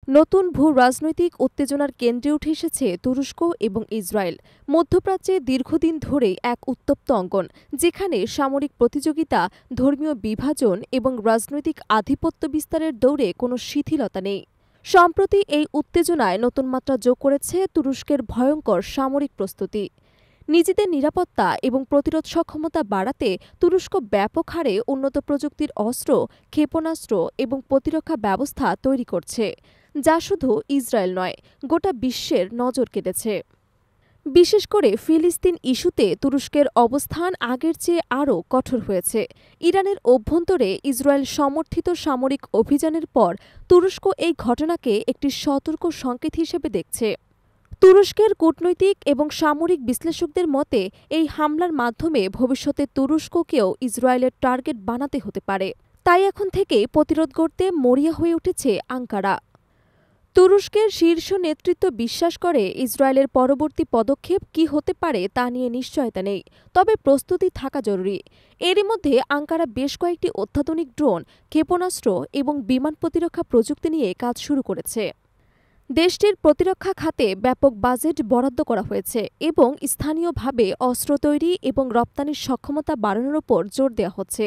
নতুন ভূ রাজনৈতিক উত্তেজনার কেন্দ্রে উঠে এসেছে তুরস্ক এবং ইসরায়েল। মধ্যপ্রাচ্যে দীর্ঘদিন ধরেই এক উত্তপ্ত অঙ্গন, যেখানে সামরিক প্রতিযোগিতা, ধর্মীয় বিভাজন এবং রাজনৈতিক আধিপত্য বিস্তারের দৌড়ে কোনো শিথিলতা নেই। সম্প্রতি এই উত্তেজনায় নতুন মাত্রা যোগ করেছে তুরস্কের ভয়ঙ্কর সামরিক প্রস্তুতি। নিজেদের নিরাপত্তা এবং প্রতিরোধ সক্ষমতা বাড়াতে তুরস্ক ব্যাপক হারে উন্নত প্রযুক্তির অস্ত্র, ক্ষেপণাস্ত্র এবং প্রতিরক্ষা ব্যবস্থা তৈরি করছে, যা শুধু ইসরায়েল নয়, গোটা বিশ্বের নজর কেড়েছে। বিশেষ করে ফিলিস্তিন ইস্যুতে তুরস্কের অবস্থান আগের চেয়ে আরও কঠোর হয়েছে। ইরানের অভ্যন্তরে ইসরায়েল সমর্থিত সামরিক অভিযানের পর তুরস্ক এই ঘটনাকে একটি সতর্ক সংকেত হিসেবে দেখছে। তুরস্কের কূটনৈতিক এবং সামরিক বিশ্লেষকদের মতে, এই হামলার মাধ্যমে ভবিষ্যতে তুরস্ককেও ইসরায়েলের টার্গেট বানাতে হতে পারে। তাই এখন থেকেই প্রতিরোধ করতে মরিয়া হয়ে উঠেছে আঙ্কারা। তুরস্কের শীর্ষ নেতৃত্ব বিশ্বাস করে ইসরায়েলের পরবর্তী পদক্ষেপ কী হতে পারে তা নিয়ে নিশ্চয়তা নেই, তবে প্রস্তুতি থাকা জরুরি। এরই মধ্যে আঙ্কারা বেশ কয়েকটি অত্যাধুনিক ড্রোন, ক্ষেপণাস্ত্র এবং বিমান প্রতিরক্ষা প্রযুক্তি নিয়ে কাজ শুরু করেছে। দেশটির প্রতিরক্ষা খাতে ব্যাপক বাজেট বরাদ্দ করা হয়েছে এবং স্থানীয়ভাবে অস্ত্র তৈরি এবং রপ্তানির সক্ষমতা বাড়ানোর ওপর জোর দেওয়া হচ্ছে।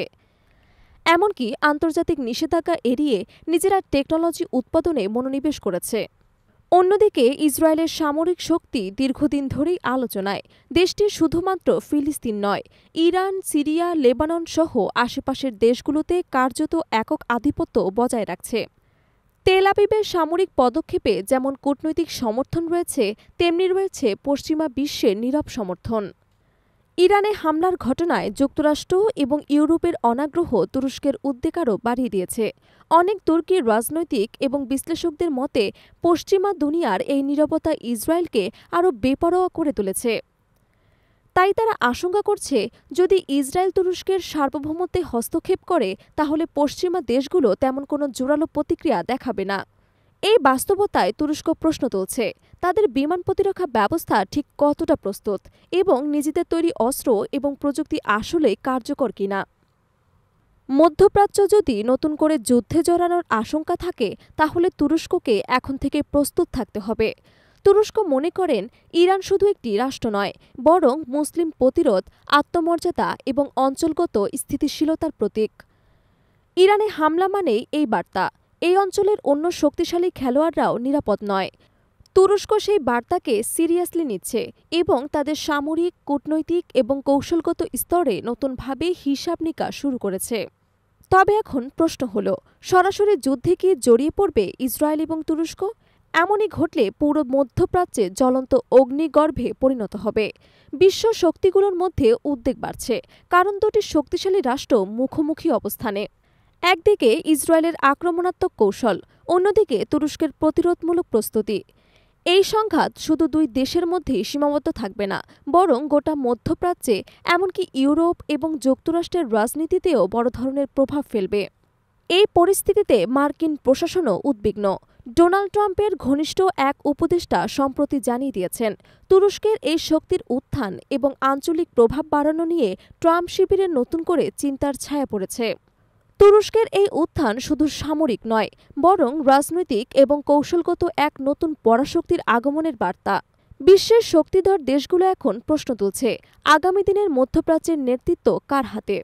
এমনকি আন্তর্জাতিক নিষেধাজ্ঞা এড়িয়ে নিজেরা টেকনোলজি উৎপাদনে মনোনিবেশ করেছে। অন্যদিকে ইসরায়েলের সামরিক শক্তি দীর্ঘদিন ধরেই আলোচনায়। দেশটি শুধুমাত্র ফিলিস্তিন নয়, ইরান, সিরিয়া, লেবানন সহ আশেপাশের দেশগুলোতে কার্যত একক আধিপত্য বজায় রাখছে। তেল আবিবের সামরিক পদক্ষেপে যেমন কূটনৈতিক সমর্থন রয়েছে, তেমনি রয়েছে পশ্চিমা বিশ্বের নীরব সমর্থন। ইরানে হামলার ঘটনায় যুক্তরাষ্ট্র এবং ইউরোপের অনাগ্রহ তুরস্কের উদ্বেগ আরও বাড়িয়ে দিয়েছে। অনেক তুর্কির রাজনৈতিক এবং বিশ্লেষকদের মতে, পশ্চিমা দুনিয়ার এই নীরবতা ইসরায়েলকে আরও বেপরোয়া করে তুলেছে। তাই তারা আশঙ্কা করছে, যদি ইসরায়েল তুরস্কের সার্বভৌমত্বে হস্তক্ষেপ করে, তাহলে পশ্চিমা দেশগুলো তেমন কোনো জোরালো প্রতিক্রিয়া দেখাবে না। এই বাস্তবতায় তুরস্ক প্রশ্ন তুলছে, তাদের বিমান প্রতিরক্ষা ব্যবস্থা ঠিক কতটা প্রস্তুত এবং নিজেদের তৈরি অস্ত্র এবং প্রযুক্তি আসলেই কার্যকর কিনা। মধ্যপ্রাচ্য যদি নতুন করে যুদ্ধে জড়ানোর আশঙ্কা থাকে, তাহলে তুরস্ককে এখন থেকে প্রস্তুত থাকতে হবে। তুরস্ক মনে করেন, ইরান শুধু একটি রাষ্ট্র নয়, বরং মুসলিম প্রতিরোধ, আত্মমর্যাদা এবং অঞ্চলগত স্থিতিশীলতার প্রতীক। ইরানে হামলা মানেই এই বার্তা, এই অঞ্চলের অন্য শক্তিশালী খেলোয়াড়রাও নিরাপদ নয়। তুরস্ক সেই বার্তাকে সিরিয়াসলি নিচ্ছে এবং তাদের সামরিক, কূটনৈতিক এবং কৌশলগত স্তরে নতুনভাবে হিসাব নিকাশ শুরু করেছে। তবে এখন প্রশ্ন হল, সরাসরি যুদ্ধে কি জড়িয়ে পড়বে ইসরায়েল এবং তুরস্ক? এমনই ঘটলে পুরো মধ্যপ্রাচ্যে জ্বলন্ত অগ্নিগর্ভে পরিণত হবে। বিশ্ব শক্তিগুলোর মধ্যে উদ্বেগ বাড়ছে, কারণ দুটি শক্তিশালী রাষ্ট্র মুখোমুখি অবস্থানে। একদিকে ইসরায়েলের আক্রমণাত্মক কৌশল, অন্যদিকে তুরস্কের প্রতিরোধমূলক প্রস্তুতি। এই সংঘাত শুধু দুই দেশের মধ্যেই সীমাবদ্ধ থাকবে না, বরং গোটা মধ্যপ্রাচ্যে, এমনকি ইউরোপ এবং যুক্তরাষ্ট্রের রাজনীতিতেও বড় ধরনের প্রভাব ফেলবে। এই পরিস্থিতিতে মার্কিন প্রশাসনও উদ্বিগ্ন। ডোনাল্ড ট্রাম্পের ঘনিষ্ঠ এক উপদেষ্টা সম্প্রতি জানিয়ে দিয়েছেন, তুরস্কের এই শক্তির উত্থান এবং আঞ্চলিক প্রভাব বাড়ানো নিয়ে ট্রাম্প শিবিরের নতুন করে চিন্তার ছায়া পড়েছে। তুরস্কের এই উত্থান শুধু সামরিক নয়, বরং রাজনৈতিক এবং কৌশলগত এক নতুন পরাশক্তির আগমনের বার্তা। বিশ্বের শক্তিধর দেশগুলো এখন প্রশ্ন তুলছে, আগামী দিনের মধ্যপ্রাচ্যের নেতৃত্ব কার হাতে।